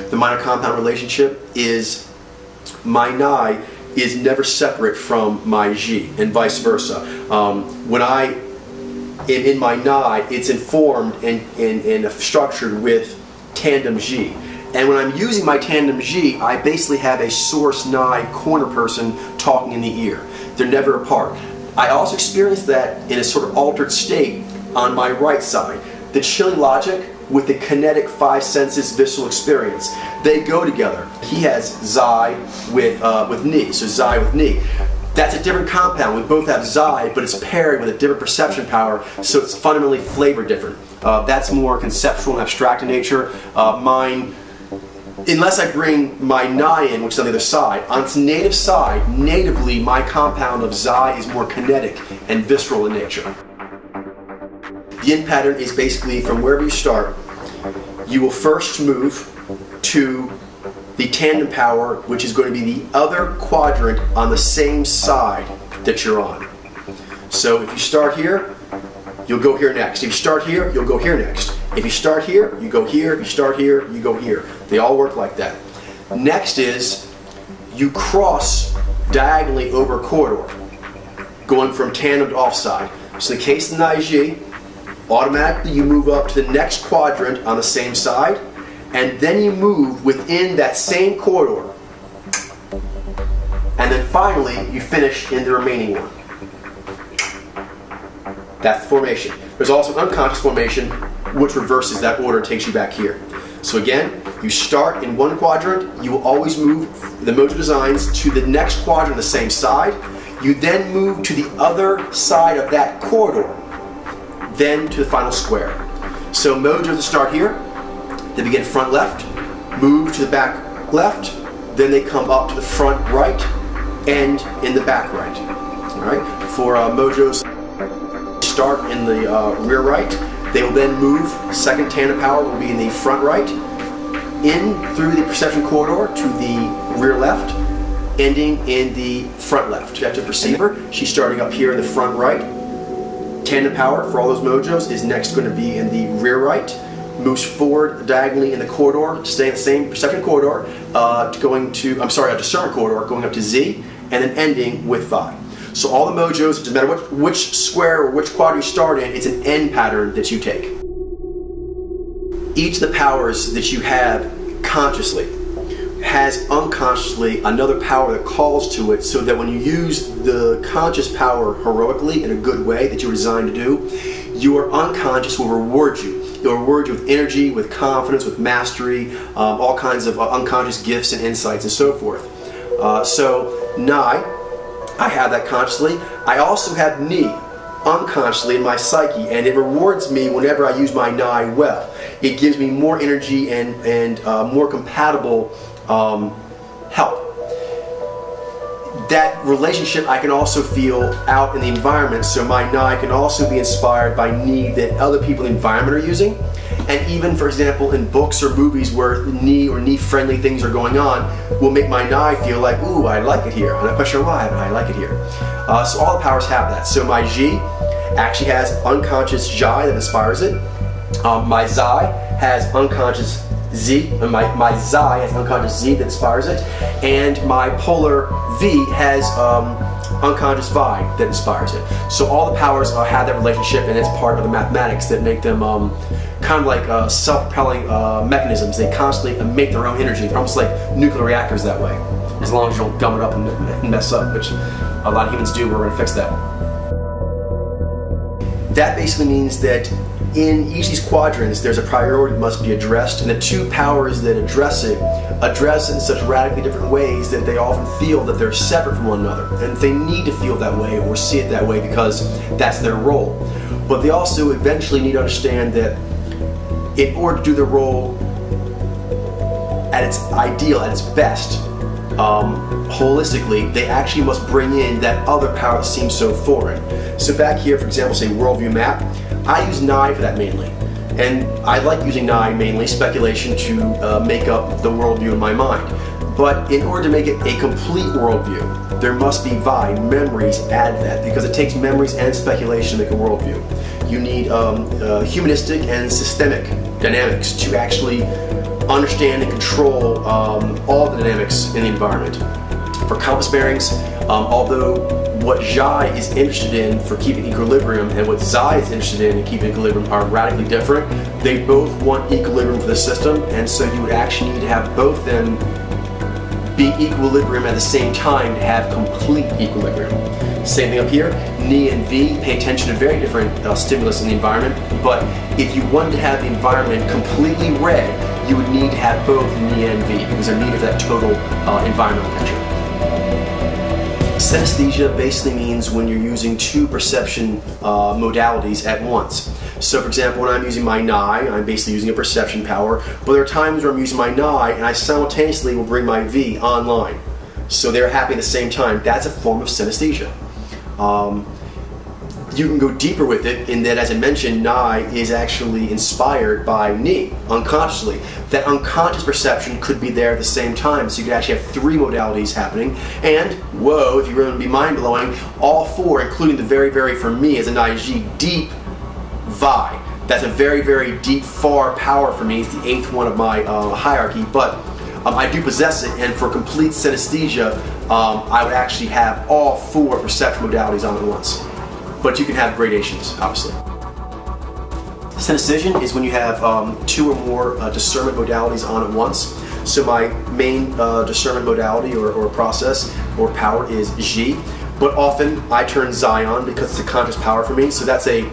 the minor compound relationship is my Nai is never separate from my Ji, and vice versa. When I am in my Nai, it's informed and structured with tandem Ji. And when I'm using my tandem Ji, I basically have a source Nai corner person talking in the ear. They're never apart. I also experience that in a sort of altered state on my right side. The Chili logic with the kinetic five senses visceral experience, they go together. He has Zai with Ni, so Zai with Ni. That's a different compound. We both have Zai, but it's paired with a different perception power, so it's fundamentally flavor different. That's more conceptual and abstract in nature. Mine, unless I bring my Nai in, which is on the other side, on its native side, natively my compound of Zai is more kinetic and visceral in nature. The in pattern is basically from wherever you start, you will first move to the tandem power, which is going to be the other quadrant on the same side that you're on. So if you start here, you'll go here next. If you start here, you'll go here next. If you start here, you go here. If you start here, you go here. They all work like that. Next is you cross diagonally over a corridor, going from tandem to offside. So in the case of the Nai Ji, automatically you move up to the next quadrant on the same side, and then you move within that same corridor. And then finally, you finish in the remaining one. That's the formation. There's also an unconscious formation which reverses that order and takes you back here. So again, you start in one quadrant, you will always move the Mojo designs to the next quadrant on the same side. You then move to the other side of that corridor, then to the final square. So Mojos start here, they begin front left, move to the back left, then they come up to the front right, end in the back right. All right. For Mojos start in the rear right, they will then move, second tandem power will be in the front right, in through the perception corridor to the rear left, ending in the front left. You have to perceiver, she's starting up here in the front right. Tandem power for all those Mojos is next going to be in the rear right, moves forward diagonally in the corridor to stay in the same perception corridor, discernment corridor, going up to Z, and then ending with Vi. So all the Mojos, it doesn't matter which square or which quadrant you start in, it's an end pattern that you take. Each of the powers that you have consciously has unconsciously another power that calls to it, so that when you use the conscious power heroically in a good way that you're designed to do, your unconscious will reward you. It will reward you with energy, with confidence, with mastery, all kinds of unconscious gifts and insights and so forth. So Nai, I have that consciously. I also have Ni unconsciously in my psyche, and it rewards me whenever I use my Nai well. It gives me more energy and more compatible help. That relationship I can also feel out in the environment, so my Nai can also be inspired by Ni that other people in the environment are using. And even, for example, in books or movies where Ni or Ni-friendly things are going on, will make my Nai feel like, ooh, I like it here. I'm not quite sure why, but I like it here. So all the powers have that. So my Ji actually has unconscious Jai that inspires it. My Zai has unconscious Z, and my Zai has unconscious Z that inspires it, and my polar V has unconscious Vi that inspires it. So all the powers have that relationship, and it's part of the mathematics that make them kind of like self-propelling mechanisms. They constantly make their own energy. They're almost like nuclear reactors that way, as long as you don't gum it up and mess up, which a lot of humans do. We're going to fix that. That basically means that in each of these quadrants, there's a priority that must be addressed, and the two powers that address it in such radically different ways that they often feel that they're separate from one another. And they need to feel that way or see it that way because that's their role. But they also eventually need to understand that in order to do their role at its ideal, at its best, holistically, they actually must bring in that other power that seems so foreign. So back here, for example, say worldview map, I use Nai for that mainly. And I like using Nai mainly, speculation, to make up the worldview in my mind. But in order to make it a complete worldview, there must be Vi, memories, add that, because it takes memories and speculation to make a worldview. You need humanistic and systemic dynamics to actually understand and control all the dynamics in the environment. For compass bearings, although what Jai is interested in for keeping equilibrium and what Zai is interested in keeping equilibrium are radically different, they both want equilibrium for the system, and so you would actually need to have both them be equilibrium at the same time to have complete equilibrium. Same thing up here, Ni and V pay attention to very different stimulus in the environment, but if you wanted to have the environment completely red, you would need to have both Ni and V because they're needed for that total environmental picture. Synesthesia basically means when you're using two perception modalities at once. So for example, when I'm using my Nai, I'm basically using a perception power, but there are times where I'm using my Nai and I simultaneously will bring my V online. So they're happening at the same time. That's a form of synesthesia. You can go deeper with it in that, as I mentioned, Nai is actually inspired by Ni, unconsciously. That unconscious perception could be there at the same time, so you could actually have three modalities happening. And, whoa, if you really want to be mind-blowing, all four, including the very, very, for me as a Nai Ji, deep Vi. That's a very, very deep, far power for me. It's the 8th one of my hierarchy, but I do possess it, and for complete synesthesia, I would actually have all four perception modalities on at once. But you can have gradations, obviously. Synesthesion is when you have two or more discernment modalities on at once. So my main discernment modality or process or power is Ji, but often I turn Zai on because it's a conscious power for me, so that's a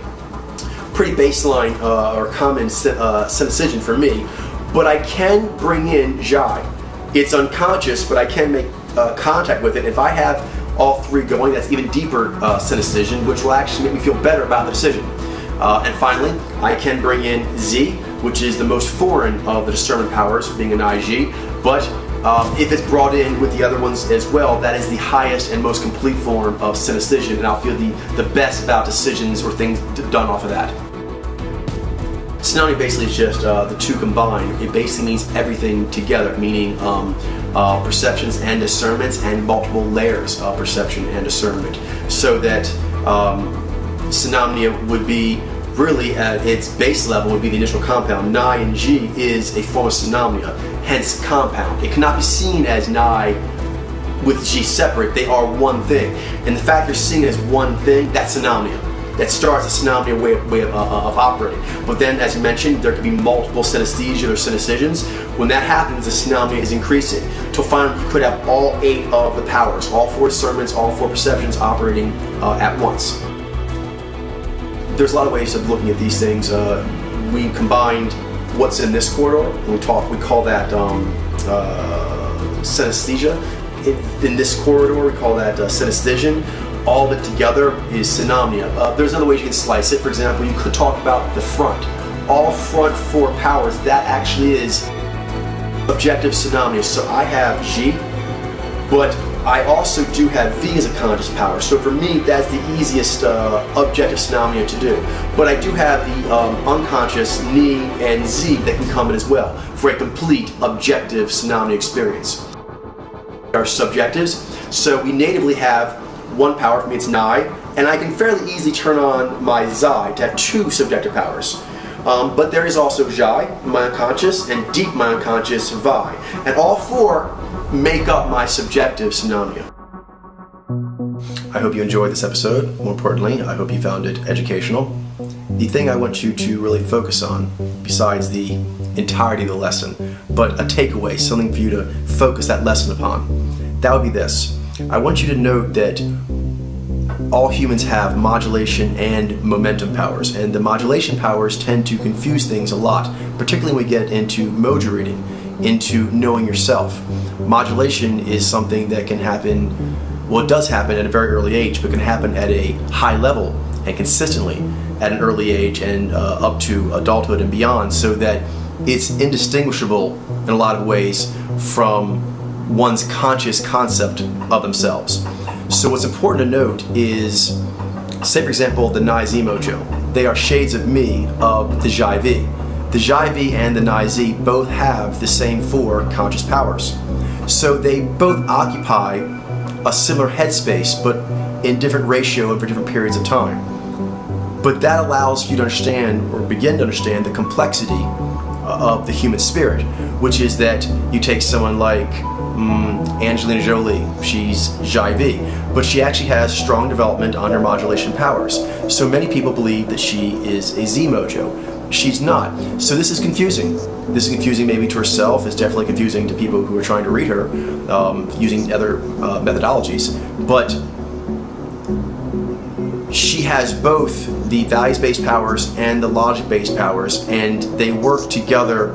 pretty baseline or common synesthesion for me. But I can bring in Jai. It's unconscious, but I can make contact with it. If I have all three going, that's even deeper synesthesion, which will actually make me feel better about the decision. And finally, I can bring in Z, which is the most foreign of the discernment powers, being an IG, but if it's brought in with the other ones as well, that is the highest and most complete form of synesthesion, and I'll feel the best about decisions or things done off of that. Synamnia basically is just the two combined. It basically means everything together, meaning perceptions and discernments and multiple layers of perception and discernment. So that Synamnia would be really at its base level would be the initial compound. Nai and Ji is a form of Synamnia, hence compound. It cannot be seen as Nai with Ji separate. They are one thing. And the fact you're seeing it as one thing, that's Synamnia. That starts a Synamnia way of operating. But then, as mentioned, there could be multiple synesthesia or synesthesions. When that happens, the Synamnia is increasing. Till finally, you could have all 8 of the powers, all 4 discernments, all 4 perceptions operating at once. There's a lot of ways of looking at these things. We combined what's in this corridor, and we call that synesthesia. In this corridor, we call that synesthesion. All of it together is Synamnia. There's other ways you can slice it. For example, you could talk about the front. All front 4 powers, that actually is objective Synamnia. So I have Ji, but I also do have V as a conscious power. So for me, that's the easiest objective Synamnia to do. But I do have the unconscious Ni and Z that can come in as well for a complete objective Synamnia experience. Our subjectives. So we natively have one power, for me it's Nai, and I can fairly easily turn on my Zai to have 2 subjective powers. But there is also Jai, my unconscious, and deep my unconscious Vi. And all 4 make up my subjective Synamnia. I hope you enjoyed this episode. More importantly, I hope you found it educational. The thing I want you to really focus on, besides the entirety of the lesson, but a takeaway, something for you to focus that lesson upon, that would be this. I want you to note that all humans have modulation and momentum powers, and the modulation powers tend to confuse things a lot, particularly when we get into mojo reading, into knowing yourself. Modulation is something that can happen, well, it does happen at a very early age, but can happen at a high level and consistently at an early age and up to adulthood and beyond, so that it's indistinguishable in a lot of ways from one's conscious concept of themselves. So what's important to note is, say for example, the Nai Z Mojo. They are shades of me of the Jai V. The Jai V and the Nai Z both have the same 4 conscious powers. So they both occupy a similar headspace, but in different ratio over different periods of time. But that allows you to understand, or begin to understand, the complexity of the human spirit, which is that you take someone like Angelina Jolie. She's Zhai V, but she actually has strong development on her modulation powers. So many people believe that she is a Z mojo. She's not. So this is confusing. This is confusing maybe to herself. It's definitely confusing to people who are trying to read her using other methodologies. But she has both the values-based powers and the logic-based powers, and they work together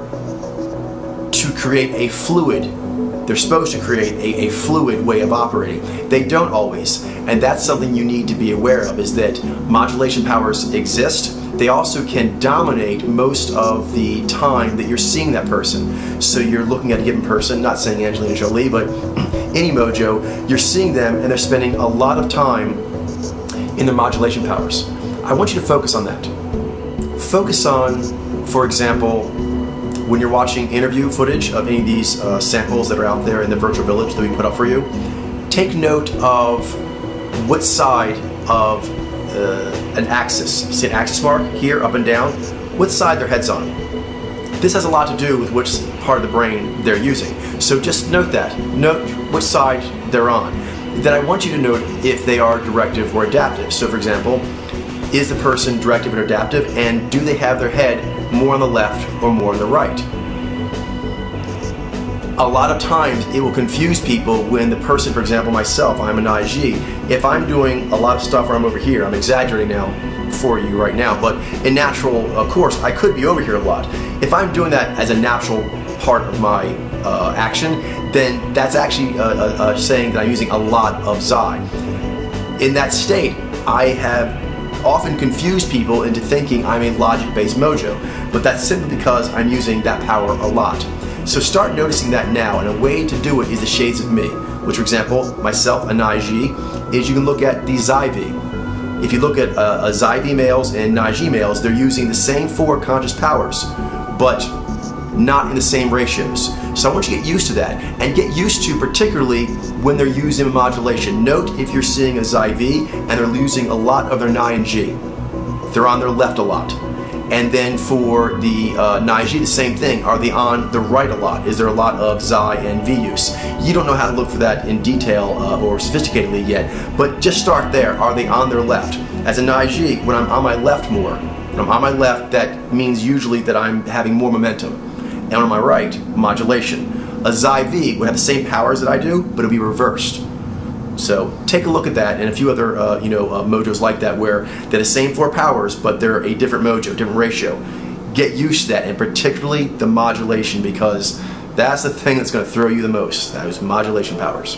to create a fluid. They're supposed to create a fluid way of operating. They don't always, and that's something you need to be aware of, is that modulation powers exist. They also can dominate most of the time that you're seeing that person. So you're looking at a given person, not saying Angelina Jolie, but any mojo, you're seeing them and they're spending a lot of time in their modulation powers. I want you to focus on that. Focus on, for example, when you're watching interview footage of any of these samples that are out there in the virtual village that we put up for you, take note of what side of an axis. You see an axis mark here, up and down? What side their head's on. This has a lot to do with which part of the brain they're using. So just note that. Note which side they're on. Then I want you to note if they are directive or adaptive. So for example, is the person directive or adaptive, and do they have their head more on the left or more on the right? A lot of times it will confuse people when the person, for example myself, I'm an IG, if I'm doing a lot of stuff where I'm over here, I'm exaggerating now for you right now, but in natural course I could be over here a lot. If I'm doing that as a natural part of my action, then that's actually saying that I'm using a lot of Zai. In that state, I have often confused people into thinking I'm a logic-based mojo, but that's simply because I'm using that power a lot. So start noticing that now, and a way to do it is the shades of me, which for example, myself, an IG, is you can look at the Zai V. If you look at Zai V males and IG males, they're using the same 4 conscious powers, but not in the same ratios. So I want you to get used to that, and get used to particularly when they're using modulation. Note if you're seeing a Zai V and they're losing a lot of their Ni and G. They're on their left a lot. And then for the Ni-G, the same thing. Are they on the right a lot? Is there a lot of Zai and V use? You don't know how to look for that in detail or sophisticatedly yet, but just start there. Are they on their left? As a Ni-G, when I'm on my left more, when I'm on my left, that means usually that I'm having more momentum. And on my right, modulation. A Zai V would have the same powers that I do, but it'll be reversed. So take a look at that and a few other mojos like that where they're the same 4 powers but they're a different mojo, different ratio. Get used to that, and particularly the modulation, because that's the thing that's going to throw you the most, those modulation powers.